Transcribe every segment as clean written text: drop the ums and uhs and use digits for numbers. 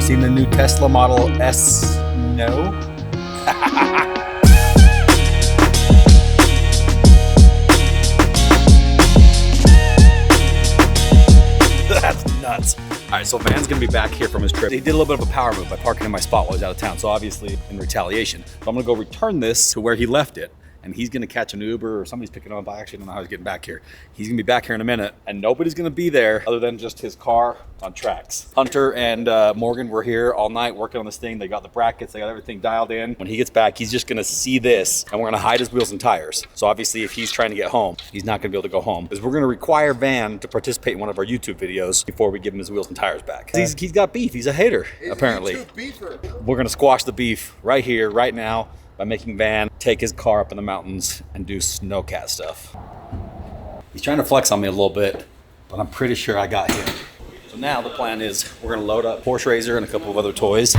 Seen the new Tesla Model S? No. That's nuts. All right, so Van's gonna be back here from his trip. He did a little bit of a power move by parking in my spot while he's out of town, so obviously in retaliation. So I'm gonna go return this to where he left it, and he's gonna catch an Uber or somebody's picking him up. I actually don't know how he's getting back here. He's gonna be back here in a minute, and nobody's gonna be there other than just his car on tracks. Hunter and Morgan were here all night working on this thing. They got the brackets, they got everything dialed in. When he gets back, he's just gonna see this, and we're gonna hide his wheels and tires. So obviously if he's trying to get home, he's not gonna be able to go home, because we're gonna require Van to participate in one of our YouTube videos before we give him his wheels and tires back. He's got beef, he's a hater, apparently. We're gonna squash the beef right here, right now, by making Van take his car up in the mountains and do snowcat stuff. He's trying to flex on me a little bit, but I'm pretty sure I got him. So now the plan is we're gonna load up Porsche Razor and a couple of other toys.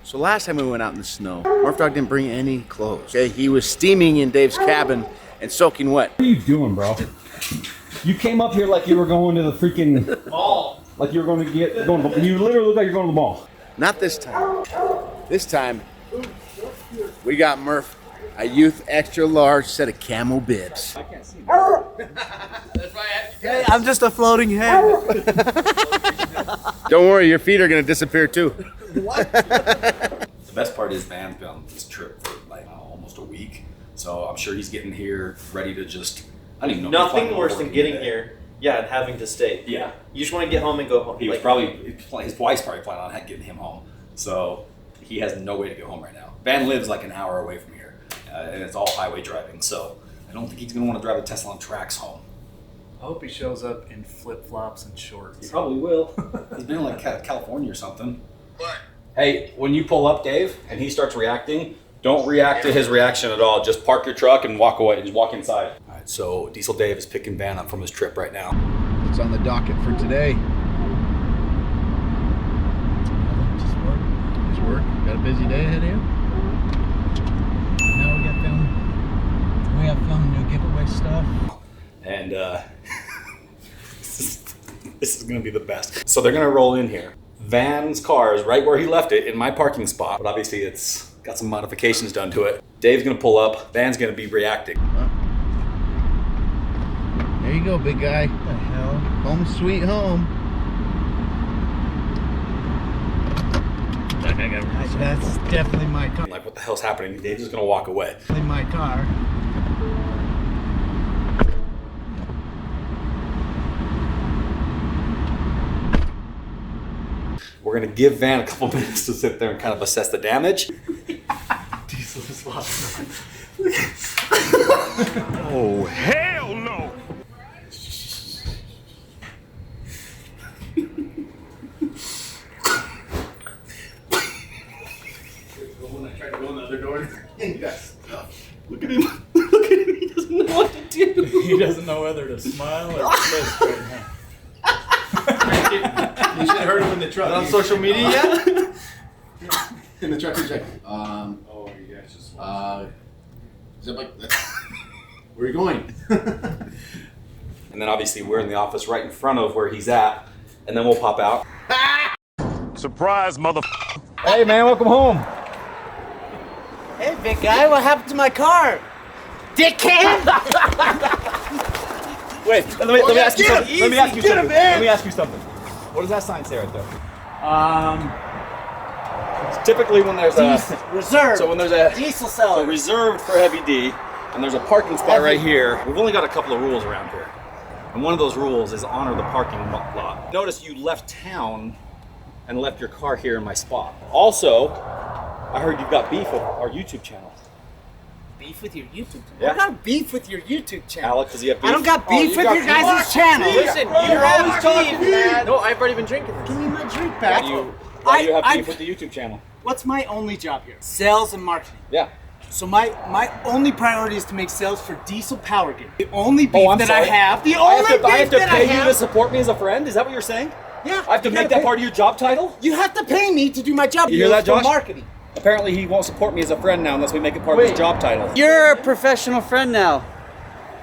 So last time we went out in the snow, Morph Dog didn't bring any clothes. Okay, he was steaming in Dave's cabin and soaking wet. What are you doing, bro? You came up here like you were going to the freaking mall. Like you were going to you literally look like you're going to the mall. Not this time. This time, we got Murph a youth extra large set of camo bibs. I can't see that. Hey, I'm just a floating head. Don't worry, your feet are gonna disappear too. What? The best part is Van's been on this trip for like almost a week, so I'm sure he's getting here ready to just. I don't even know. Nothing worse than getting here, yeah, and having to stay. Yeah. You just want to get home and go home. He was probably his wife's probably planning on getting him home, so he has no way to go home right now. Van lives like an hour away from here, and it's all highway driving, so I don't think he's gonna want to drive a Tesla on tracks home. I hope he shows up in flip-flops and shorts. He probably will. He's been in like California or something. What? Hey, when you pull up, Dave, and he starts reacting, don't react to his reaction at all. Just park your truck and walk away. Just walk inside. All right, so Diesel Dave is picking Van up from his trip right now. What's on the docket for today? Just work. Just work. Got a busy day ahead of you? No, we got film. We have film new giveaway stuff. And this is gonna be the best. So they're gonna roll in here. Van's car is right where he left it in my parking spot, but obviously it's got some modifications done to it. Dave's gonna pull up, Van's gonna be reacting. There you go, big guy. What the hell? Home sweet home. That's definitely my car. I'm like, what the hell's happening? Dave's just gonna walk away. Definitely my car. We're gonna give Van a couple minutes to sit there and kind of assess the damage. Diesel is lost. Oh, hell no! When I tried to go in the other door, yes. Look at him. Look at him. He doesn't know what to do. He doesn't know whether to smile or twist right now. You should have heard him in the truck. On social media yet? In the truck, he's like, Oh, you guys just is that like, where are you going? And then obviously we're in the office right in front of where he's at, and then we'll pop out. surprise, mother. Hey man, welcome home. Hey, big guy, what happened to my car? Dickhead! Wait, let me ask you something. Let me ask you Get him, something. man. Let me ask you something. What does that sign say right there? It's typically when there's a Reserved. so when there's a Diesel so seller. reserved for heavy D, and there's a parking spot right here. We've only got a couple of rules around here, and one of those rules is honor the parking lot. Notice you left town and left your car here in my spot. Also, I heard you've got beef with our YouTube channel. Beef with your YouTube channel? Yeah. I got beef with your YouTube channel. Alex, does he have beef? I don't got beef with your guys' channel. Listen, you're always talking, man. No, I've already been drinking this. Give me my drink back. Why do you have beef with the YouTube channel? What's my only job here? Sales and marketing. Yeah. So my only priority is to make sales for Diesel Power Gear. The only beef I'm that sorry. I have. The I only have to beef that I pay you have. to support me as a friend? Is that what you're saying? Yeah. I have to make that part of your job title? You have to pay me to do my job. You hear that, for Josh? marketing. Apparently he won't support me as a friend now unless we make it part of his job title. You're a professional friend now.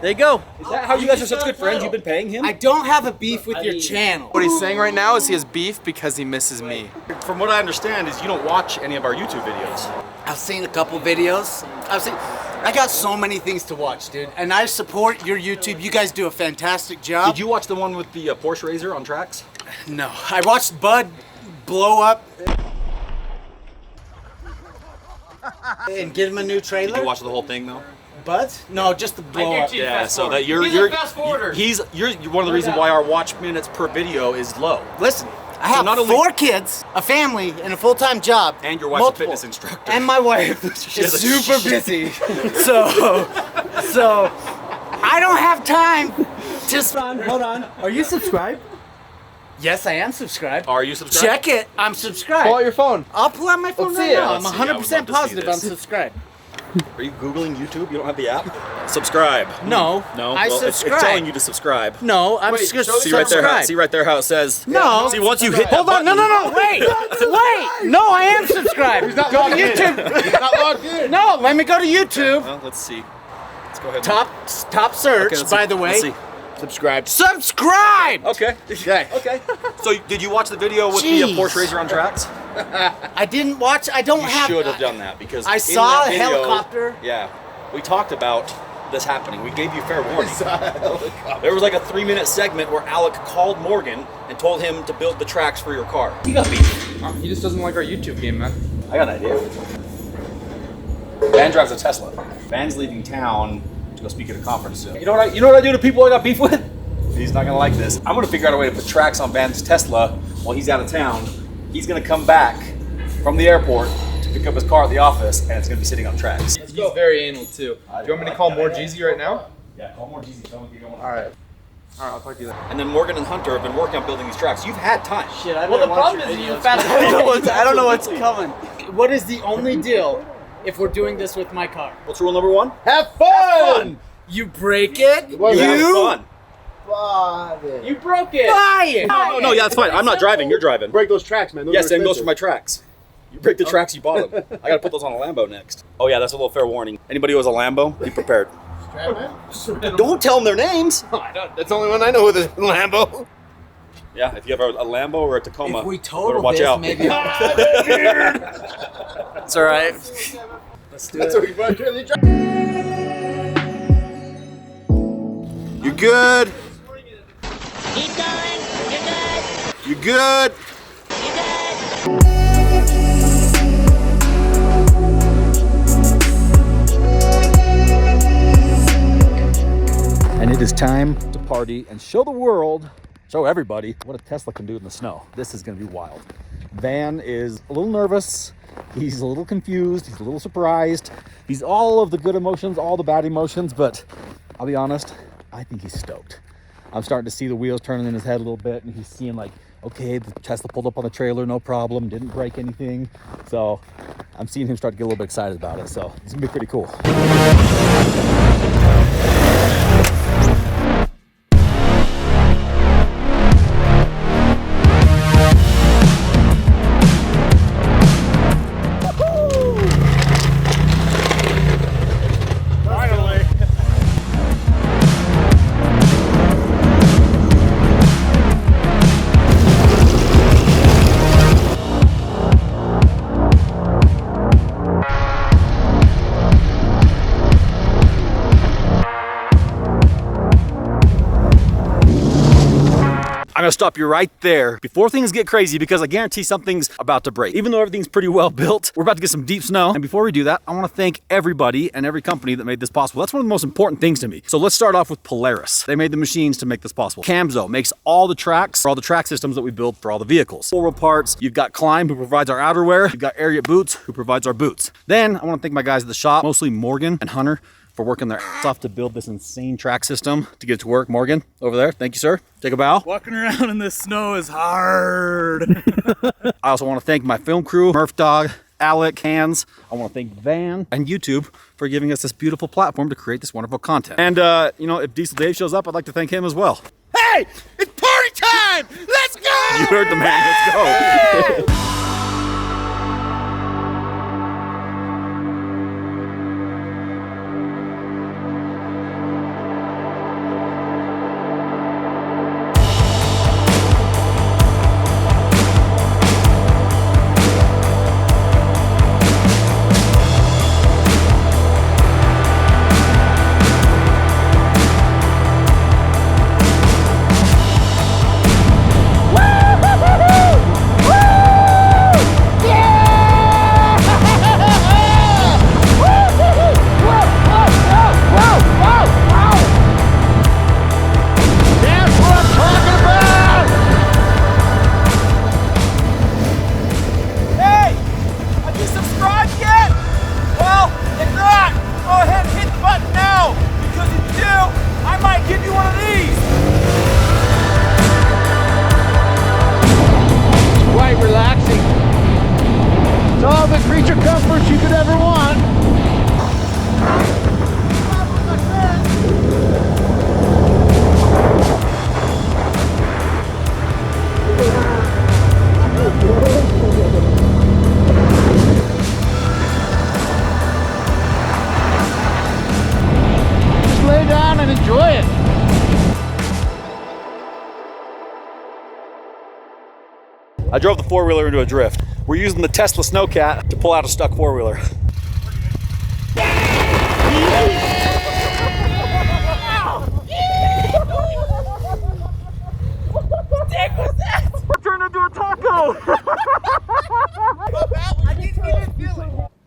There you go. Is that how you guys are such good friends? You've been paying him? I don't have a beef with your channel. What he's saying right now is he has beef because he misses me. From what I understand is you don't watch any of our YouTube videos. I've seen a couple videos. I got so many things to watch, dude. And I support your YouTube. You guys do a fantastic job. Did you watch the one with the Porsche Razor on tracks? No. I watched Bud blow up and give him a new trailer. Did you watch the whole thing though? Bud? No, just the blow up. Yeah, so that you're fast forwarder. You're one of the reasons why our watch minutes per video is low. Listen, I have not only- 4 kids, a family, and a full-time job. And your wife's multiple. a fitness instructor. And my wife is super busy. so I don't have time to. Hold on. Are you subscribed? Yes, I am subscribed. Are you subscribed? Check it. I'm subscribed. Pull out your phone. I'll pull out my phone Let's right see it. now. I'm Let's see. I would 100% love to see positive I'm this. subscribed. Are you Googling YouTube? You don't have the app? Subscribe. No. No? I Well, subscribe. It's telling you to subscribe. No, I'm Wait, just show- See right there. subscribed. See right there how it says. No. See once you hit. Hold that on. No, button- no, no. Wait. Wait. No, I am subscribed. Go to YouTube. He's not logged in. No, let me go to YouTube. Well, let's see. Let's go ahead. Top search, Okay, let's by see. the way. Let's see. Subscribe. Subscribe! Okay. Okay. Okay. So did you watch the video with Jeez. the Porsche Razor on tracks? I didn't watch. I don't You have. should have done that because I in saw that a video, helicopter. Yeah, we talked about this happening. We gave you fair warning. There was like a 3-minute segment where Alec called Morgan and told him to build the tracks for your car. He got beef. He just doesn't like our YouTube game, man. I got an idea. Van drives a Tesla. Van's leaving town to go speak at a conference soon. You know what I do to people I got beef with? He's not gonna like this. I'm gonna figure out a way to put tracks on Van's Tesla while he's out of town. He's gonna come back from the airport to pick up his car at the office, and it's gonna be sitting on tracks. He's very anal too. Do you want me to call more Jeezy right now? Yeah, call more Jeezy. Tell him to get going. All right, I'll talk to you later. And then Morgan and Hunter have been working on building these tracks. You've had time. Shit, I the problem is you fast I don't know what's coming. What is the only deal if we're doing this with my car? What's rule number 1? Have fun. You break it. You have fun. You broke it. Buy it. No, yeah, that's fine. I'm not driving. You're driving. Break those tracks, man. Those Yes, are same goes for expensive. my tracks. You break the tracks, you bought them. I gotta put those on a Lambo next. Oh yeah, that's a little fair warning. Anybody who has a Lambo, be prepared. Don't tell them their names. That's the only one I know with a Lambo. Yeah, if you have a Lambo or a Tacoma, If we better total watch this, out. maybe. It's all right. Let's do That's it. what we want to do. You're good. Keep going. You're good. You're good. You're good. And it is time to party and show the world, show everybody what a Tesla can do in the snow. This is gonna be wild. Van is a little nervous. He's a little confused. He's a little surprised. He's all of the good emotions, all the bad emotions, but I'll be honest, I think he's stoked. I'm starting to see the wheels turning in his head a little bit, and he's seeing like, okay, the Tesla pulled up on the trailer, no problem, didn't break anything. So I'm seeing him start to get a little bit excited about it. So it's gonna be pretty cool. I'm gonna stop you right there before things get crazy because I guarantee something's about to break. Even though everything's pretty well built, we're about to get some deep snow. And before we do that, I wanna thank everybody and every company that made this possible. That's one of the most important things to me. So let's start off with Polaris. They made the machines to make this possible. Camzo makes all the tracks for all the track systems that we build for all the vehicles. Four-wheel parts, you've got Climb who provides our outerwear, you've got Ariat Boots who provides our boots. Then I wanna thank my guys at the shop, mostly Morgan and Hunter, for working their ass off to build this insane track system to get it to work. Morgan, over there, thank you, sir. Take a bow. Walking around in this snow is hard. I also want to thank my film crew, Murph Dog, Alec, Hands. I want to thank Van and YouTube for giving us this beautiful platform to create this wonderful content. And, you know, if Diesel Dave shows up, I'd like to thank him as well. Hey, it's party time. Let's go. You heard the man, let's go. all the creature comforts you could ever want. Just lay down and enjoy it. I drove the four-wheeler into a drift. We're using the Tesla Snowcat to pull out a stuck four-wheeler. Turned into a taco!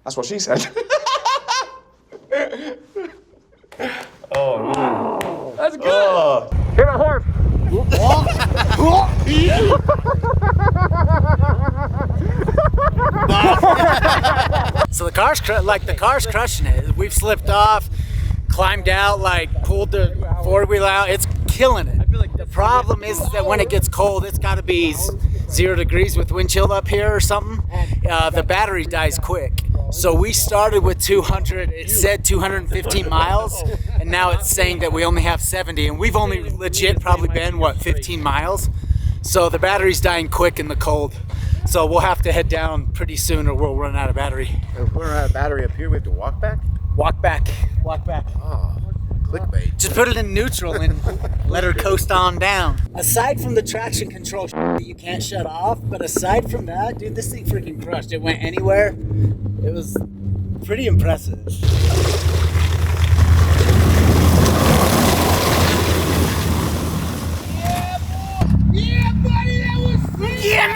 That's what she said. That's good! Hit a horse! So the car's crushing it. We've slipped off, climbed out, like pulled the four-wheel out. It's killing it. The problem is that when it gets cold, it's got to be 0 degrees with wind chill up here or something. The battery dies quick. So we started with 200. It said 215 miles, and now it's saying that we only have 70, and we've only legit probably been 15 miles. So the battery's dying quick in the cold. So we'll have to head down pretty soon or we'll run out of battery. If we're out of battery up here, we have to walk back? Walk back. Oh, clickbait. Just put it in neutral and let her coast on down. Aside from the traction control that you can't shut off, but aside from that, dude, this thing freaking crushed. It went anywhere. It was pretty impressive. Yeah, buddy, that was sick.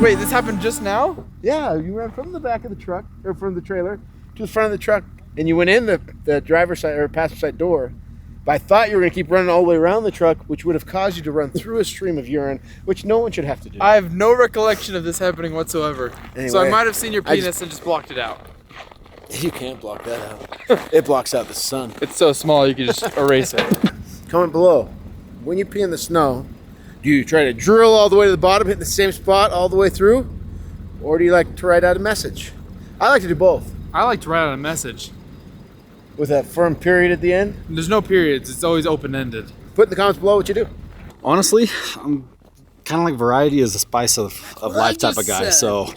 Wait, this happened just now? Yeah, you ran from the back of the truck, or from the trailer, to the front of the truck, and you went in the driver's side or passenger side door. But I thought you were going to keep running all the way around the truck, which would have caused you to run through a stream of urine, which no one should have to do. I have no recollection of this happening whatsoever. Anyway, so I might have seen your penis and just blocked it out. You can't block that out. It blocks out the sun. It's so small you can just erase it. Comment below. When you pee in the snow, do you try to drill all the way to the bottom, hit the same spot all the way through? Or do you like to write out a message? I like to do both. I like to write out a message. With a firm period at the end. There's no periods. It's always open-ended. Put in the comments below what you do. Honestly, I'm kind of like variety is the spice of life type of guy. So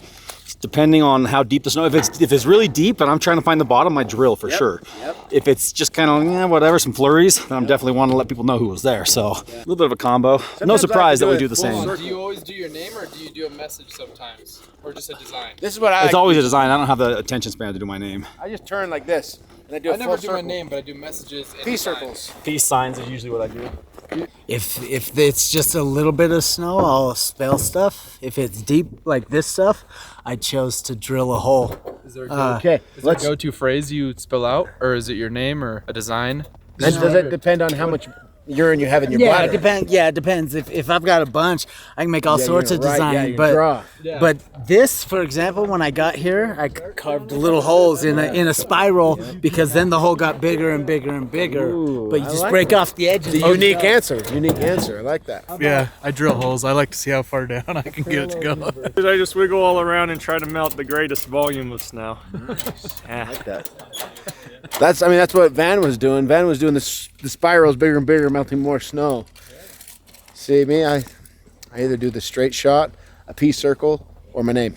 depending on how deep the snow, if it's really deep and I'm trying to find the bottom, I drill for sure. Yep. If it's just kind of whatever, some flurries, then I'm definitely want to let people know who was there. So a little bit of a combo. No surprise that we do the same. Do you always do your name or do you do a message sometimes? Or just a design? This is what I It's like. always a design. I don't have the attention span to do my name. I just turn like this. And I do a I never full do my circle. name, but I do messages and Peace designs. circles. Peace signs is usually what I do. If it's just a little bit of snow, I'll spell stuff. If it's deep like this stuff, I chose to drill a hole. Is there Okay, a go-to phrase you spell out? Or is it your name or a design? And does it depend on how much urine you have in your Yeah, bladder? it depends. If I've got a bunch, I can make all sorts of right, design. you but draw. but this, for example, when I got here, I carved little holes in a spiral because then the hole got bigger and bigger and bigger. Ooh, but you I just like break that. off the edges. The unique answer. Unique answer. I like that. Yeah, I drill holes. I like to see how far down I can get it to go. I just wiggle all around and try to melt the greatest volume of snow. I like that. That's what Van was doing. Van was doing the spirals bigger and bigger, melting more snow. See me? I either do the straight shot, a peace circle, or my name.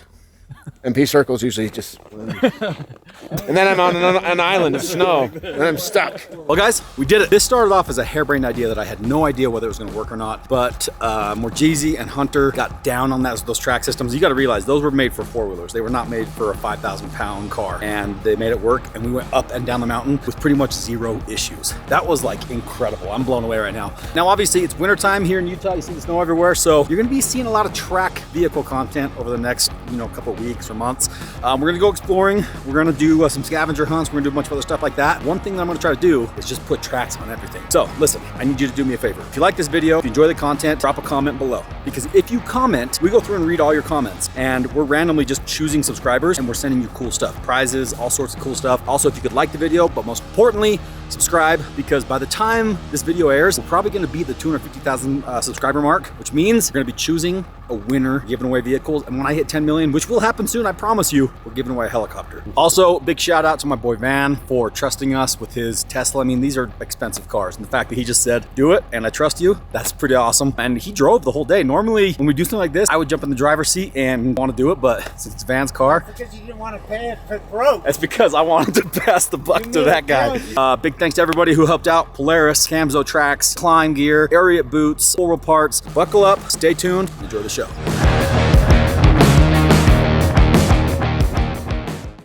And peace circles usually just. And then I'm on an island of snow, and I'm stuck. Well, guys, we did it. This started off as a harebrained idea that I had no idea whether it was going to work or not. But Morjeezy and Hunter got down on those track systems. You got to realize those were made for four-wheelers. They were not made for a 5,000-pound car. And they made it work, and we went up and down the mountain with pretty much zero issues. That was like incredible. I'm blown away right now. Now, obviously, it's wintertime here in Utah. You see the snow everywhere. So you're going to be seeing a lot of track vehicle content over the next, couple of weeks or months. We're gonna go exploring. We're gonna do some scavenger hunts. We're gonna do a bunch of other stuff like that. One thing that I'm gonna try to do is just put tracks on everything. So listen, I need you to do me a favor. If you like this video, if you enjoy the content, drop a comment below. Because if you comment, we go through and read all your comments, and we're randomly just choosing subscribers, and we're sending you cool stuff, prizes, all sorts of cool stuff. Also, if you could like the video, but most importantly, subscribe, because by the time this video airs, we're probably gonna beat the 250,000 subscriber mark, which means we're gonna be choosing a winner, giving away vehicles. And when I hit 10 million, which will happen soon, I promise you, we're giving away a helicopter. Also, big shout out to my boy Van for trusting us with his Tesla. I mean, these are expensive cars. And the fact that he just said, do it, and I trust you, that's pretty awesome. And he drove the whole day. Normally, when we do something like this, I would jump in the driver's seat and want to do it, but since it's Van's car, Because you didn't want to pay it for broke. that's because I wanted to pass the buck to that guy. Big thanks to everybody who helped out. Polaris, Camzo Tracks, Climb Gear, Ariat Boots, 4-wheel parts. Buckle up, stay tuned, enjoy the show.